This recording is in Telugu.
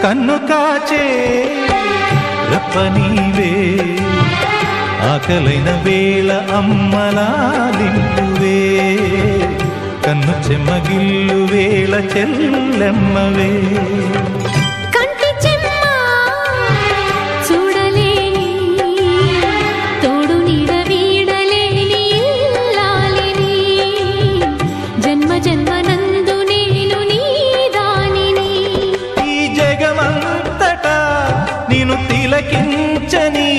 కన్ను కాచే రప్పనీవే ఆకలైన వేళ అమ్మలాలింపువే కన్ను చెమ్మగిల్లు వేళ చెల్లెమ్మవే తిలకించని